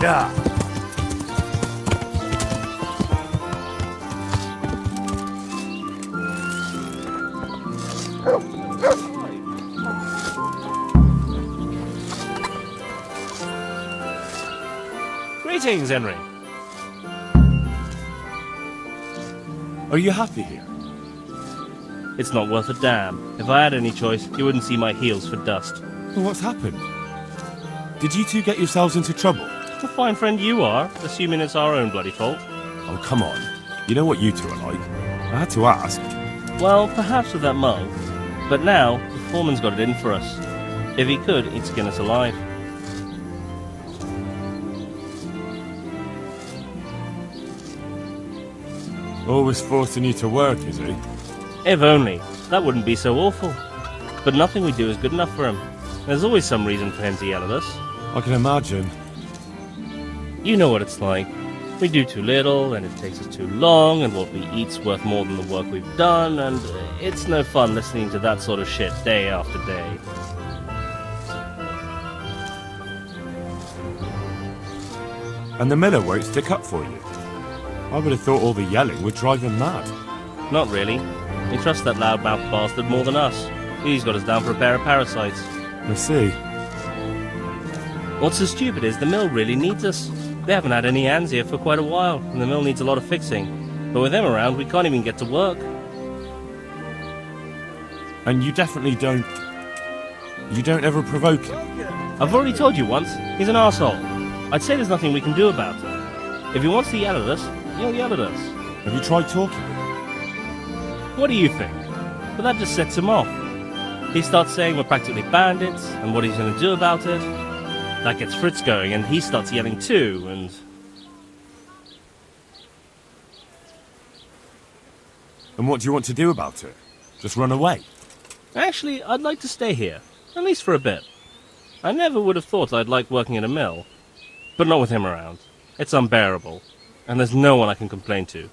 Yeah. Greetings, Henry. Are you happy here? It's not worth a damn. If I had any choice, you wouldn't see my heels for dust. Well, what's happened? Did you two get yourselves into trouble? A fine friend you are, assuming it's our own bloody fault. Oh, come on. You know what you two are like. I had to ask. Well, perhaps with that mug. But now, the foreman's got it in for us. If he could, he'd skin us alive. Always forcing you to work, is he? If only. That wouldn't be so awful. But nothing we do is good enough for him. There's always some reason for him to yell at us. I can imagine. You know what it's like. We do too little, and it takes us too long, and what we eat's worth more than the work we've done, and it's no fun listening to that sort of shit day after day. And the miller won't stick up for you. I would have thought all the yelling would drive him mad. Not really. He trusts that loudmouth bastard more than us. He's got us down for a pair of parasites. I see. What's so stupid is the mill really needs us. They haven't had any hands here for quite a while, and the mill needs a lot of fixing. But with them around, we can't even get to work. And you definitely don't... You don't ever provoke him? I've already told you once, he's an arsehole. I'd say there's nothing we can do about it. If he wants to yell at us, he'll yell at us. Have you tried talking? What do you think? But that just sets him off. He starts saying we're practically bandits, and what he's going to do about it. That gets Fritz going, and he starts yelling too, and... And what do you want to do about it? Just run away? Actually, I'd like to stay here, at least for a bit. I never would have thought I'd like working in a mill. But not with him around. It's unbearable, and there's no one I can complain to.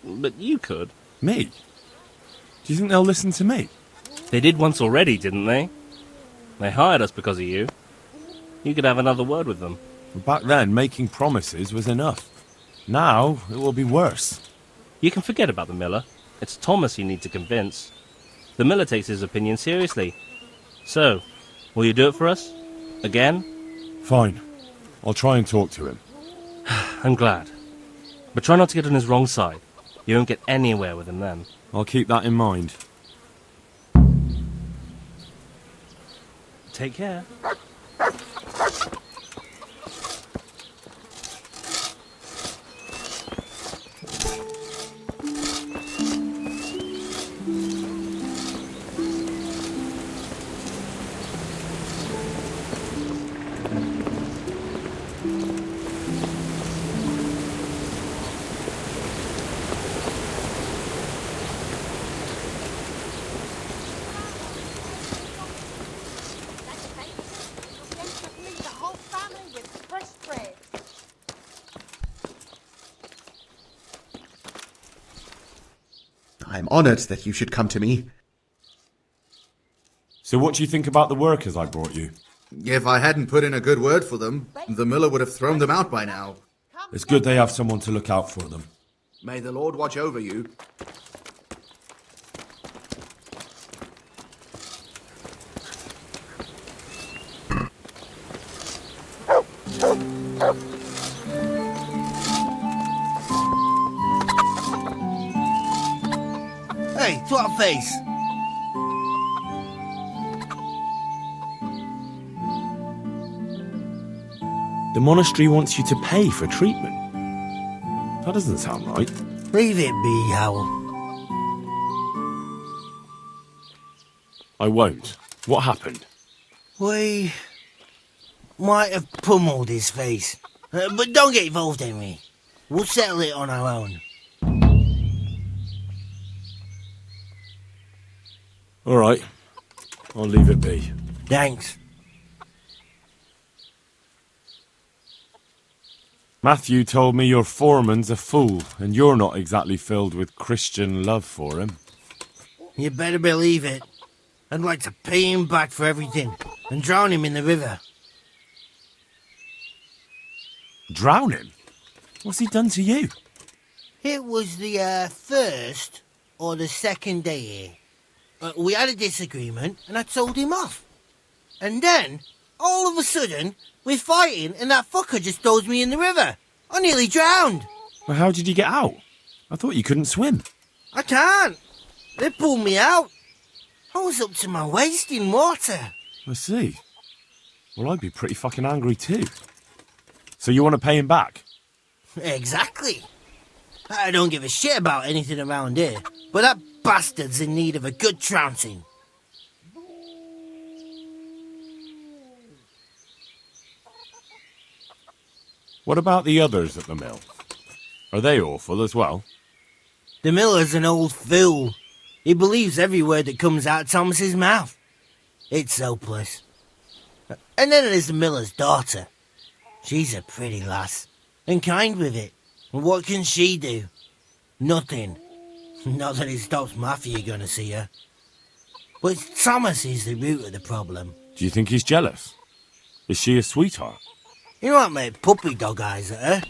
But you could. Me? Do you think they'll listen to me? They did once already, didn't they? They hired us because of you. You could have another word with them. Back then, making promises was enough. Now, it will be worse. You can forget about the miller. It's Thomas you need to convince. The miller takes his opinion seriously. So, will you do it for us? Again? Fine. I'll try and talk to him. I'm glad. But try not to get on his wrong side. You won't get anywhere with him then. I'll keep that in mind. Take care. I'm honoured that you should come to me. So what do you think about the workers I brought you? If I hadn't put in a good word for them, the miller would have thrown them out by now. It's good they have someone to look out for them. May the Lord watch over you. Hey, twat face! The monastery wants you to pay for treatment. That doesn't sound right. Leave it be, Howell. I won't. What happened? We might have pummeled his face. But don't get involved, Henry. We'll settle it on our own. All right. I'll leave it be. Thanks. Matthew told me your foreman's a fool, and you're not exactly filled with Christian love for him. You better believe it. I'd like to pay him back for everything and drown him in the river. Drowning? What's he done to you? It was the first or the second day here. We had a disagreement and I told him off. And then, all of a sudden, we're fighting and that fucker just throws me in the river. I nearly drowned. Well, how did you get out? I thought you couldn't swim. I can't. They pulled me out. I was up to my waist in water. I see. Well, I'd be pretty fucking angry too. So you want to pay him back? Exactly. I don't give a shit about anything around here, but that bastard's in need of a good trouncing. What about the others at the mill? Are they awful as well? The miller's an old fool. He believes every word that comes out of Thomas's mouth. It's hopeless. And then there's the miller's daughter. She's a pretty lass, and kind with it. And what can she do? Nothing. Not that it stops Matthew going to see her. But Thomas is the root of the problem. Do you think he's jealous? Is she a sweetheart? He might make puppy dog eyes at her,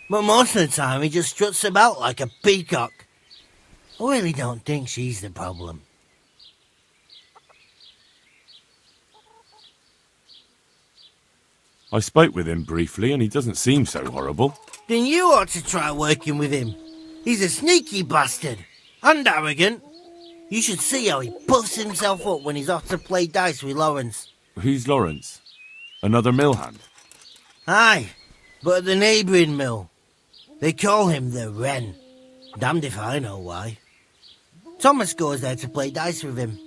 but most of the time he just struts about like a peacock. I really don't think she's the problem. I spoke with him briefly and he doesn't seem so horrible. Then you ought to try working with him. He's a sneaky bastard and arrogant. You should see how he puffs himself up when he's off to play dice with Lawrence. Who's Lawrence? Another mill hand? Aye, but at the neighbouring mill. They call him the Wren. Damned if I know why. Thomas goes there to play dice with him.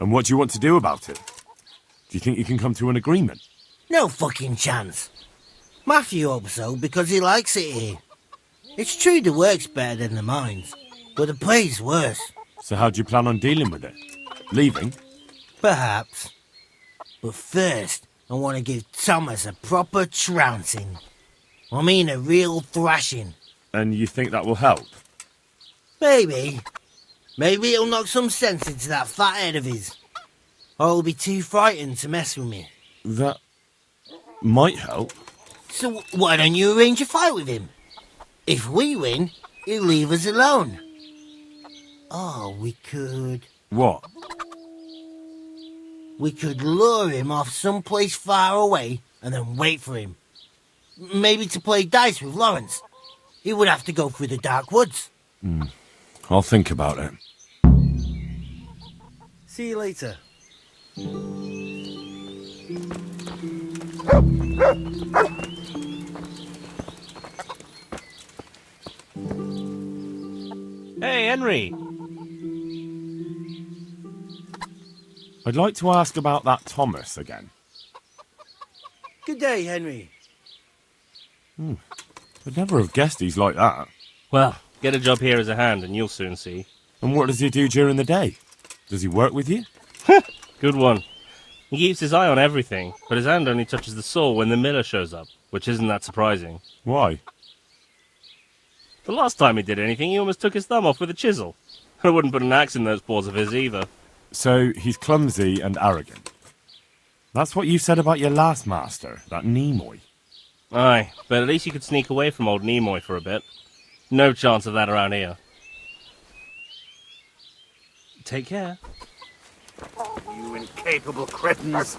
And what do you want to do about it? Do you think you can come to an agreement? No fucking chance. Matthew hopes so because he likes it here. It's true the work's better than the mines, but the pay's worse. So how do you plan on dealing with it? Leaving? Perhaps. But first, I want to give Thomas a proper trouncing. I mean a real thrashing. And you think that will help? Maybe. Maybe it'll knock some sense into that fat head of his. Or he'll be too frightened to mess with me. That might help. So why don't you arrange a fight with him? If we win, he'll leave us alone. Oh, we could... What? We could lure him off someplace far away and then wait for him. Maybe to play dice with Lawrence. He would have to go through the dark woods. I'll think about it. See you later. Hey, Henry! I'd like to ask about that Thomas again. Good day, Henry. I'd never have guessed he's like that. Well, get a job here as a hand and you'll soon see. And what does he do during the day? Does he work with you? Good one. He keeps his eye on everything, but his hand only touches the saw when the miller shows up, which isn't that surprising. Why? The last time he did anything, he almost took his thumb off with a chisel. I wouldn't put an axe in those paws of his either. So he's clumsy and arrogant. That's what you said about your last master, that Nimoy. Aye, but at least you could sneak away from old Nimoy for a bit. No chance of that around here. Take care. You incapable cretins.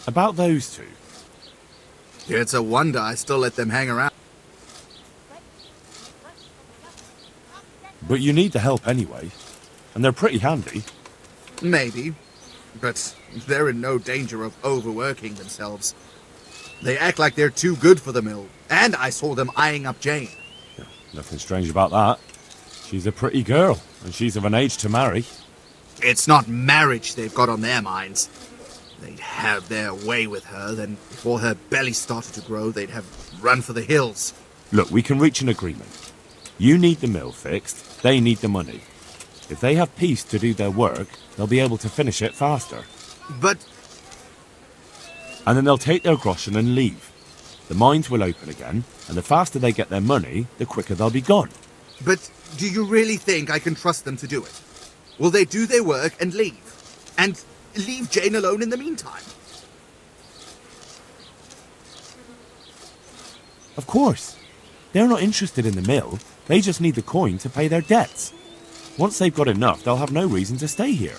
About those two. It's a wonder I still let them hang around. But you need the help anyway. And they're pretty handy. Maybe, but they're in no danger of overworking themselves. They act like they're too good for the mill, and I saw them eyeing up Jane. Nothing strange about that. She's a pretty girl, and she's of an age to marry. It's not marriage they've got on their minds. They'd have their way with her, then before her belly started to grow, they'd have run for the hills. Look, we can reach an agreement. You need the mill fixed, they need the money. If they have peace to do their work, they'll be able to finish it faster. But And then they'll take their groschen and leave. The mines will open again, and the faster they get their money, the quicker they'll be gone. But do you really think I can trust them to do it? Will they do their work and leave? And leave Jane alone in the meantime? Of course. They're not interested in the mill. They just need the coin to pay their debts. Once they've got enough, they'll have no reason to stay here.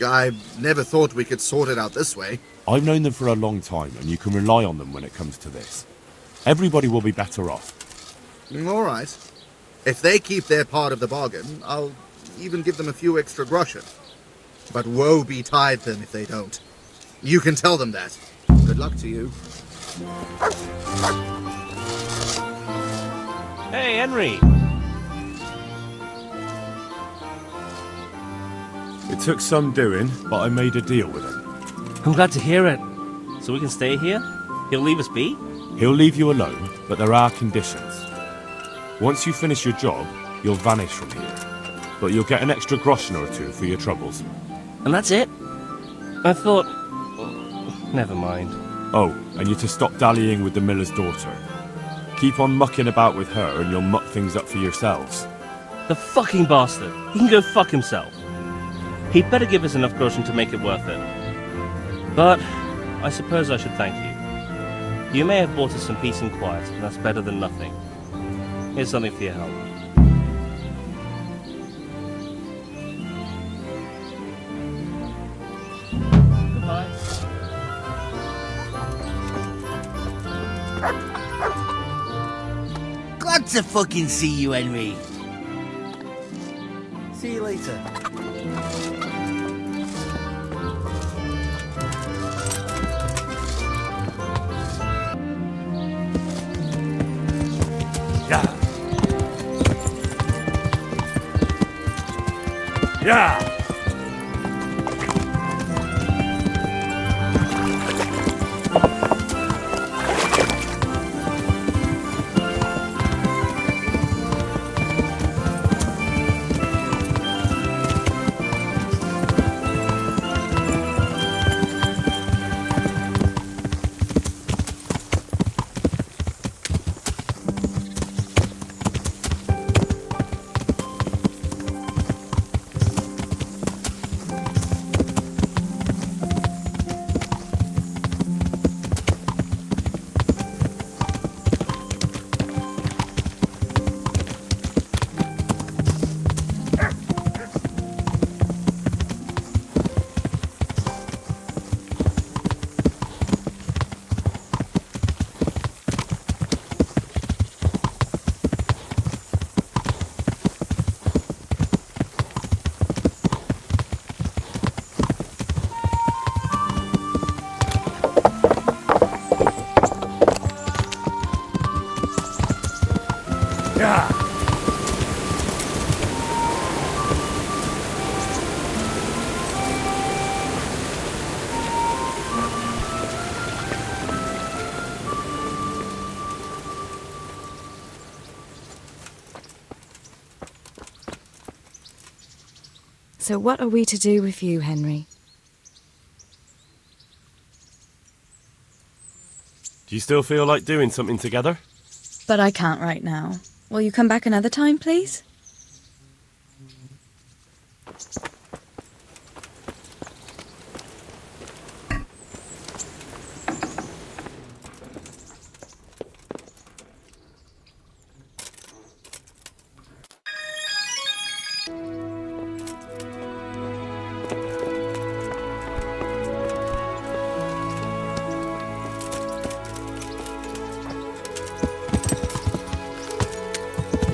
I never thought we could sort it out this way. I've known them for a long time, and you can rely on them when it comes to this. Everybody will be better off. All right. If they keep their part of the bargain, I'll even give them a few extra groschen. But woe betide them if they don't. You can tell them that. Good luck to you. Hey, Henry! It took some doing, but I made a deal with him. I'm glad to hear it. So we can stay here? He'll leave us be? He'll leave you alone, but there are conditions. Once you finish your job, you'll vanish from here. But you'll get an extra groschen or two for your troubles. And that's it? I thought... Never mind. Oh, and you're to stop dallying with the miller's daughter. Keep on mucking about with her and you'll muck things up for yourselves. The fucking bastard! He can go fuck himself. He'd better give us enough groschen to make it worth it. But I suppose I should thank you. You may have brought us some peace and quiet, and that's better than nothing. Here's something for your help. Goodbye. Glad to fucking see you, Henry. See you later. Yeah. Yeah. So what are we to do with you, Henry? Do you still feel like doing something together? But I can't right now. Will you come back another time, please?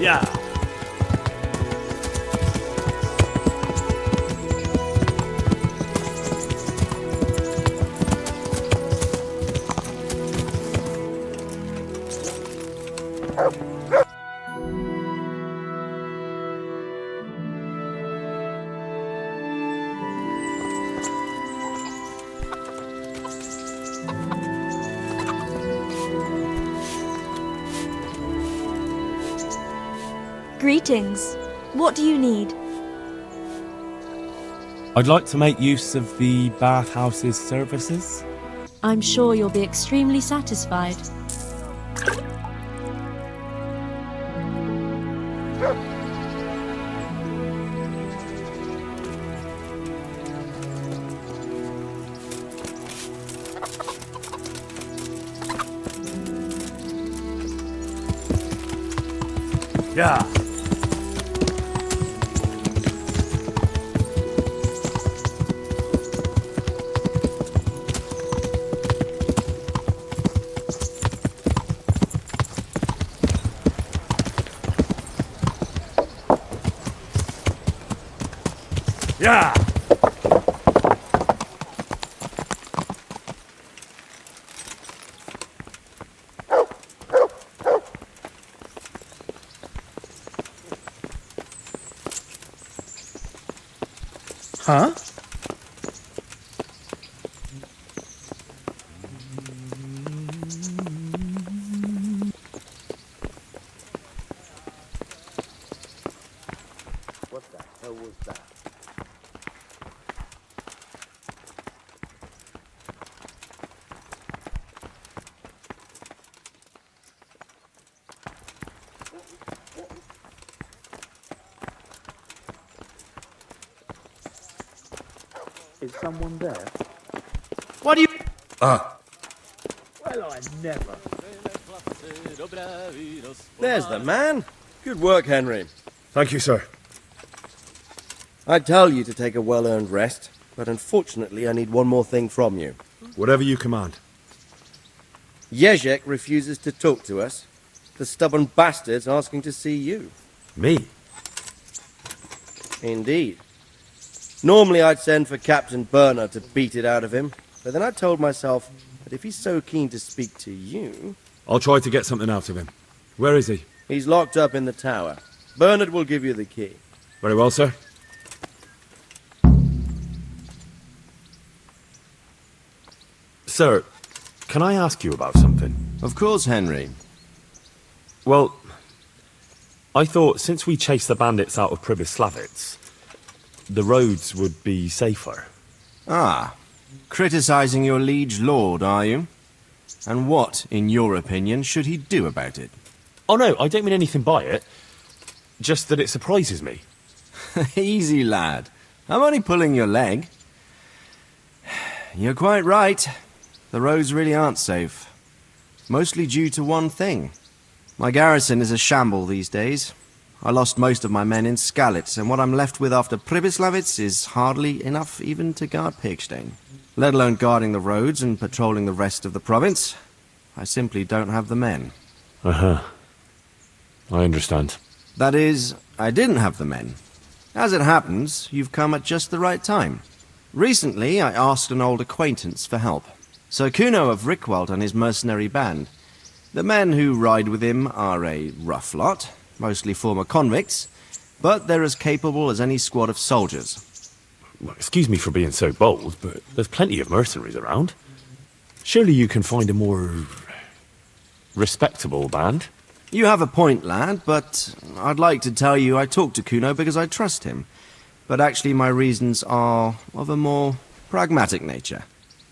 Yeah. Greetings. What do you need? I'd like to make use of the bathhouse's services. I'm sure you'll be extremely satisfied. Yeah. Yeah. Huh? What the hell was that? Is someone there? What do you... Ah. Well, I never. There's the man. Good work, Henry. Thank you, sir. I tell you to take a well-earned rest, but unfortunately I need one more thing from you. Whatever you command. Jezek refuses to talk to us. The stubborn bastard's asking to see you. Me? Indeed. Normally I'd send for Captain Burner to beat it out of him, but then I told myself that if he's so keen to speak to you... I'll try to get something out of him. Where is he? He's locked up in the tower. Bernard will give you the key. Very well, sir. Sir, can I ask you about something? Of course, Henry. Well, I thought since we chased the bandits out of Pribyslavitz, the roads would be safer. Ah, criticizing your liege lord, are you? And what, in your opinion, should he do about it? Oh no, I don't mean anything by it. Just that it surprises me. Easy, lad. I'm only pulling your leg. You're quite right. The roads really aren't safe. Mostly due to one thing. My garrison is a shamble these days. I lost most of my men in Skalitz, and what I'm left with after Pribyslavitz is hardly enough even to guard Pigstein. Let alone guarding the roads and patrolling the rest of the province. I simply don't have the men. Uh-huh. I understand. That is, I didn't have the men. As it happens, you've come at just the right time. Recently, I asked an old acquaintance for help. Sir Kuno of Rickwald and his mercenary band. The men who ride with him are a rough lot, mostly former convicts, but they're as capable as any squad of soldiers. Well, excuse me for being so bold, but there's plenty of mercenaries around. Surely you can find a more respectable band? You have a point, lad, but I'd like to tell you I talked to Kuno because I trust him. But actually my reasons are of a more pragmatic nature.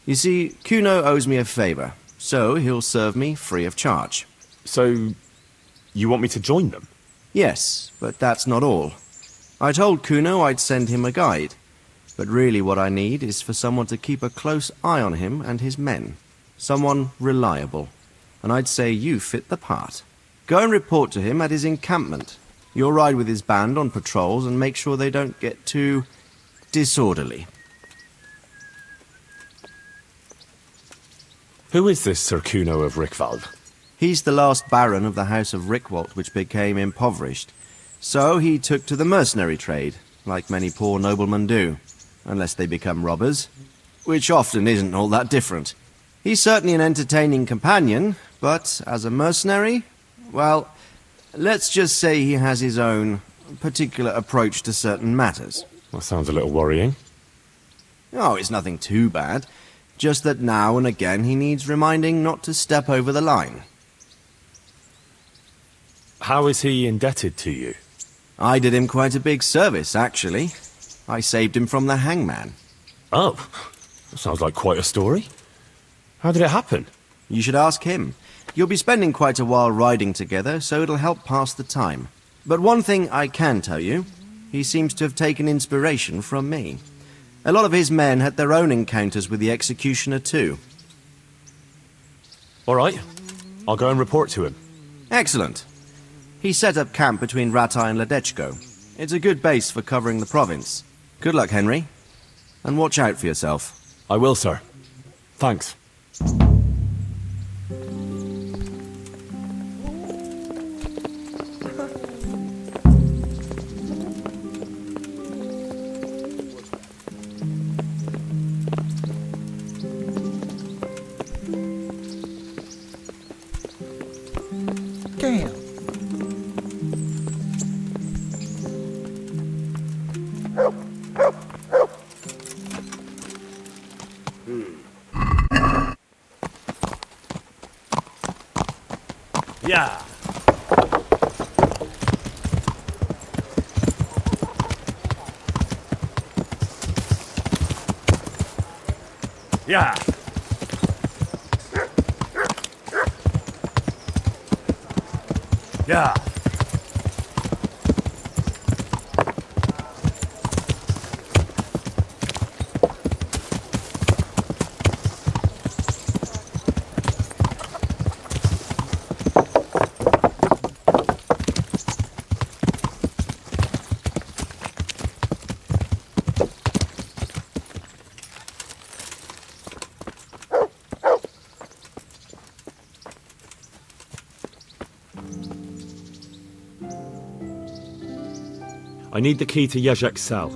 You see, Kuno owes me a favor, so he'll serve me free of charge. So, you want me to join them? Yes, but that's not all. I told Kuno I'd send him a guide, but really what I need is for someone to keep a close eye on him and his men. Someone reliable. And I'd say you fit the part. Go and report to him at his encampment. You'll ride with his band on patrols and make sure they don't get too disorderly. Who is this Sir Kuno of Rickwald? He's the last baron of the House of Rickwald, which became impoverished. So he took to the mercenary trade, like many poor noblemen do, unless they become robbers, which often isn't all that different. He's certainly an entertaining companion, but as a mercenary, well, let's just say he has his own particular approach to certain matters. That sounds a little worrying. Oh, it's nothing too bad. Just that now and again he needs reminding not to step over the line. How is he indebted to you? I did him quite a big service, actually. I saved him from the hangman. Oh, that sounds like quite a story. How did it happen? You should ask him. You'll be spending quite a while riding together, so it'll help pass the time. But one thing I can tell you, he seems to have taken inspiration from me. A lot of his men had their own encounters with the executioner too. All right. I'll go and report to him. Excellent. He set up camp between Ratai and Ledechko. It's a good base for covering the province. Good luck, Henry. And watch out for yourself. I will, sir. Thanks. Damn. Yeah. Yeah. Yeah. I need the key to Yezhek's cell.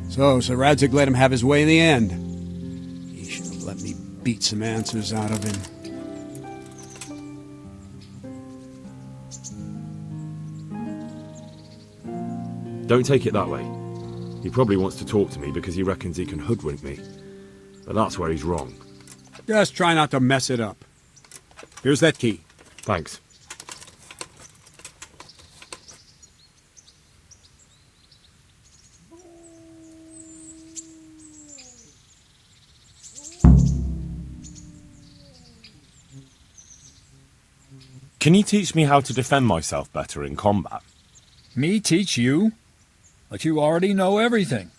So Sir Radzig let him have his way in the end. He should have let me beat some answers out of him. Don't take it that way. He probably wants to talk to me because he reckons he can hoodwink me. But that's where he's wrong. Just try not to mess it up. Here's that key. Thanks. Can you teach me how to defend myself better in combat? Me teach you? Like you already know everything.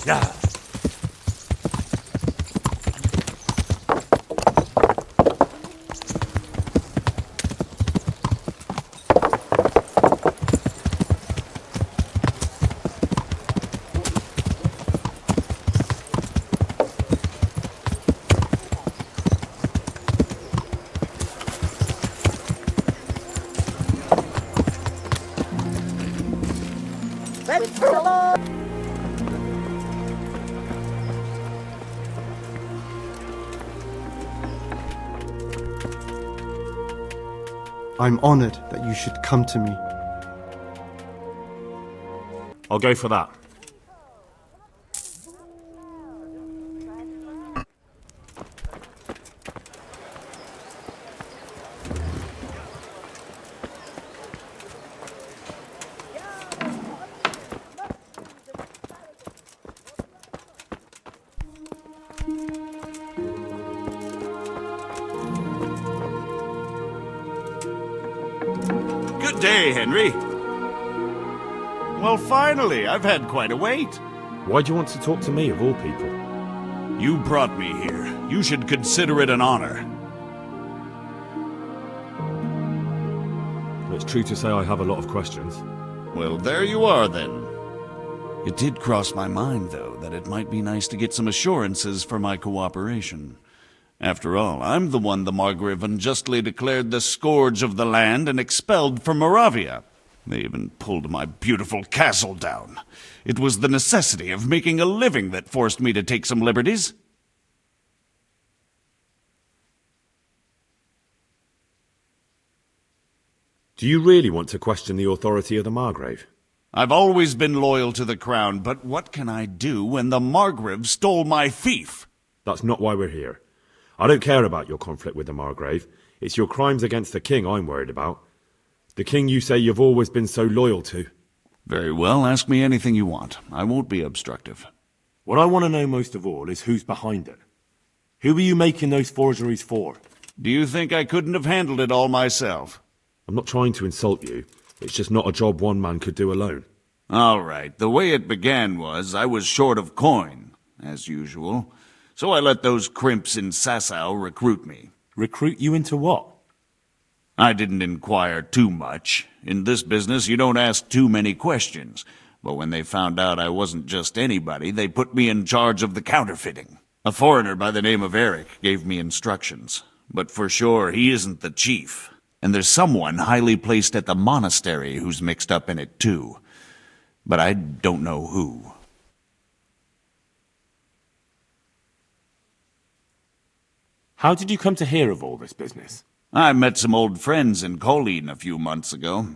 Yeah. I'm honored that you should come to me. I'll go for that. Good day, Henry. Well, finally, I've had quite a wait. Why do you want to talk to me, of all people? You brought me here. You should consider it an honor. It's true to say I have a lot of questions. Well, there you are, then. It did cross my mind, though, that it might be nice to get some assurances for my cooperation. After all, I'm the one the Margrave unjustly declared the scourge of the land and expelled from Moravia. They even pulled my beautiful castle down. It was the necessity of making a living that forced me to take some liberties. Do you really want to question the authority of the Margrave? I've always been loyal to the crown, but what can I do when the Margrave stole my fief? That's not why we're here. I don't care about your conflict with the Margrave. It's your crimes against the king I'm worried about. The king you say you've always been so loyal to. Very well, ask me anything you want. I won't be obstructive. What I want to know most of all is who's behind it. Who are you making those forgeries for? Do you think I couldn't have handled it all myself? I'm not trying to insult you. It's just not a job one man could do alone. All right, the way it began was I was short of coin, as usual. So I let those crimps in Sasau recruit me. Recruit you into what? I didn't inquire too much. In this business, you don't ask too many questions. But when they found out I wasn't just anybody, they put me in charge of the counterfeiting. A foreigner by the name of Eric gave me instructions. But for sure, he isn't the chief. And there's someone highly placed at the monastery who's mixed up in it too. But I don't know who. How did you come to hear of all this business? I met some old friends in Colleen a few months ago,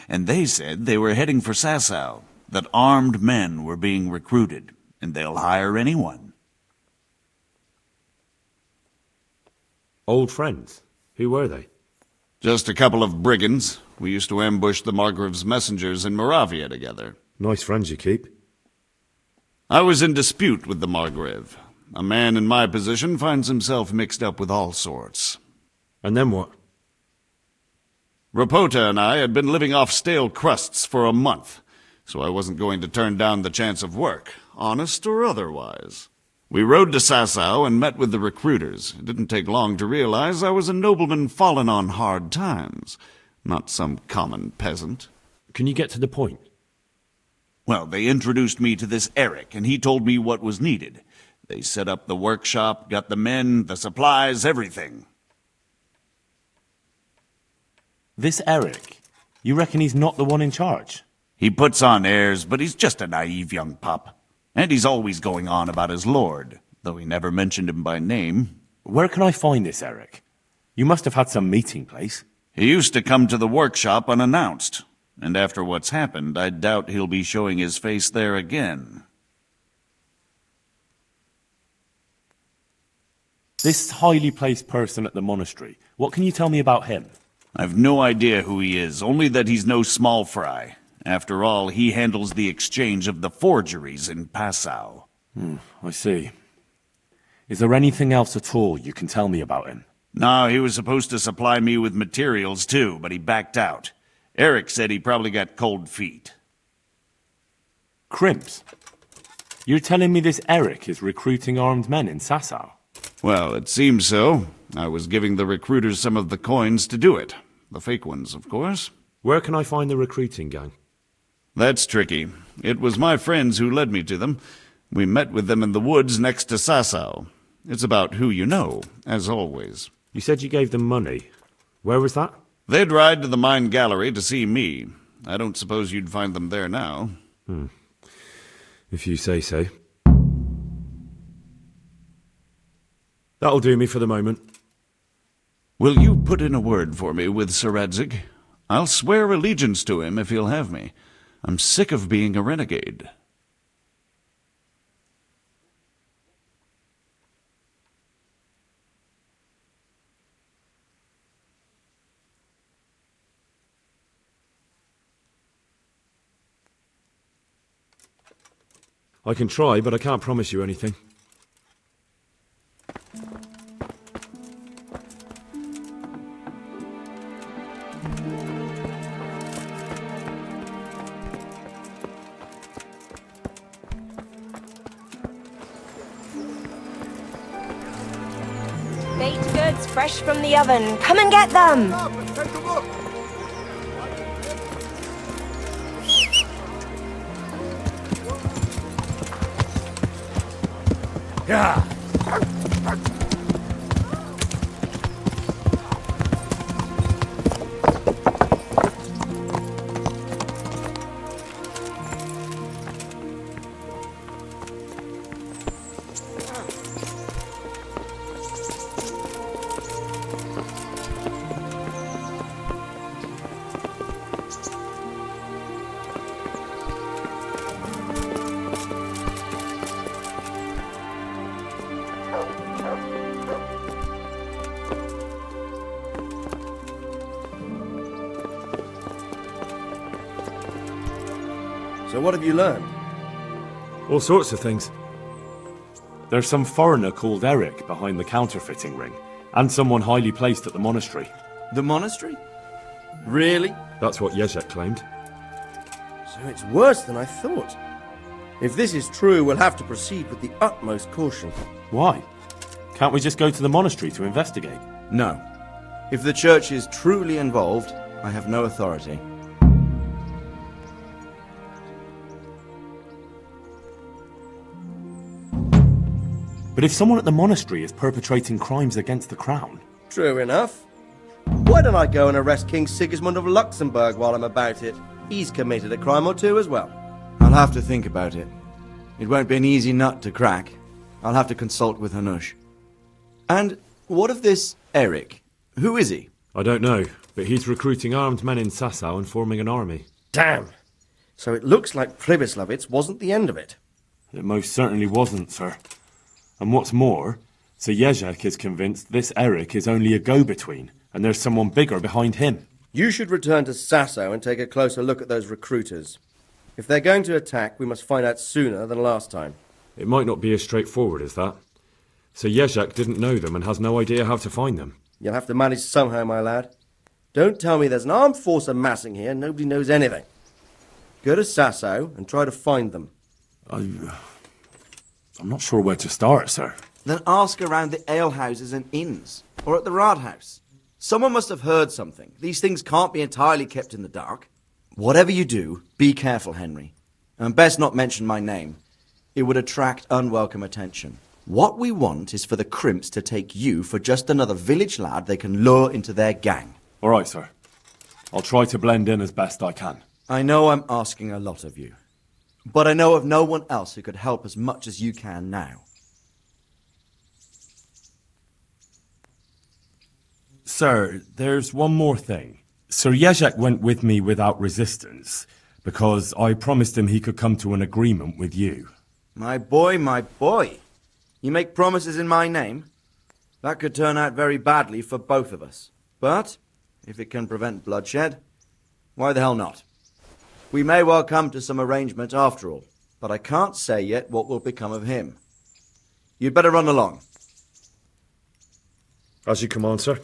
and they said they were heading for Sasau, that armed men were being recruited, and they'll hire anyone. Old friends? Who were they? Just a couple of brigands. We used to ambush the Margrave's messengers in Moravia together. Nice friends you keep. I was in dispute with the Margrave. A man in my position finds himself mixed up with all sorts. And then what? Rapota and I had been living off stale crusts for a month, so I wasn't going to turn down the chance of work, honest or otherwise. We rode to Sasau and met with the recruiters. It didn't take long to realize I was a nobleman fallen on hard times, not some common peasant. Can you get to the point? Well, they introduced me to this Eric, and he told me what was needed. They set up the workshop, got the men, the supplies, everything. This Eric, you reckon he's not the one in charge? He puts on airs, but he's just a naive young pup. And he's always going on about his lord, though he never mentioned him by name. Where can I find this Eric? You must have had some meeting place. He used to come to the workshop unannounced, and after what's happened, I doubt he'll be showing his face there again. This highly placed person at the monastery, what can you tell me about him? I've no idea who he is, only that he's no small fry. After all, he handles the exchange of the forgeries in Passau. I see. Is there anything else at all you can tell me about him? No, he was supposed to supply me with materials too, but he backed out. Eric said he probably got cold feet. Crimps? You're telling me this Eric is recruiting armed men in Sasau? Well, it seems so. I was giving the recruiters some of the coins to do it. The fake ones, of course. Where can I find the recruiting gang? That's tricky. It was my friends who led me to them. We met with them in the woods next to Sasau. It's about who you know, as always. You said you gave them money. Where was that? They'd ride to the mine gallery to see me. I don't suppose you'd find them there now. If you say so. That'll do me for the moment. Will you put in a word for me with Sir Radzig? I'll swear allegiance to him if he'll have me. I'm sick of being a renegade. I can try, but I can't promise you anything. Baked goods fresh from the oven. Come and get them! Yeah. So what have you learned? All sorts of things. There's some foreigner called Eric behind the counterfeiting ring, and someone highly placed at the monastery. The monastery? Really? That's what Jezek claimed. So it's worse than I thought. If this is true, we'll have to proceed with the utmost caution. Why? Can't we just go to the monastery to investigate? No. If the church is truly involved, I have no authority. But if someone at the monastery is perpetrating crimes against the crown... True enough. Why don't I go and arrest King Sigismund of Luxembourg while I'm about it? He's committed a crime or two as well. I'll have to think about it. It won't be an easy nut to crack. I'll have to consult with Hanush. And what of this Eric? Who is he? I don't know, but he's recruiting armed men in Sasau and forming an army. Damn! So it looks like Pribyslavitz wasn't the end of it. It most certainly wasn't, sir. And what's more, Sir Jezek is convinced this Eric is only a go-between, and there's someone bigger behind him. You should return to Sasau and take a closer look at those recruiters. If they're going to attack, we must find out sooner than last time. It might not be as straightforward as that. Sir Jezek didn't know them and has no idea how to find them. You'll have to manage somehow, my lad. Don't tell me there's an armed force amassing here, nobody knows anything. Go to Sasau and try to find them. I'm not sure where to start, sir. Then ask around the alehouses and inns, or at the Rathaus. Someone must have heard something. These things can't be entirely kept in the dark. Whatever you do, be careful, Henry. And best not mention my name. It would attract unwelcome attention. What we want is for the crimps to take you for just another village lad they can lure into their gang. All right, sir. I'll try to blend in as best I can. I know I'm asking a lot of you, but I know of no one else who could help as much as you can now. Sir, there's one more thing. Sir Jezek went with me without resistance, because I promised him he could come to an agreement with you. My boy, my boy. You make promises in my name? That could turn out very badly for both of us. But, if it can prevent bloodshed, why the hell not? We may well come to some arrangement after all, but I can't say yet what will become of him. You'd better run along. As you command, sir.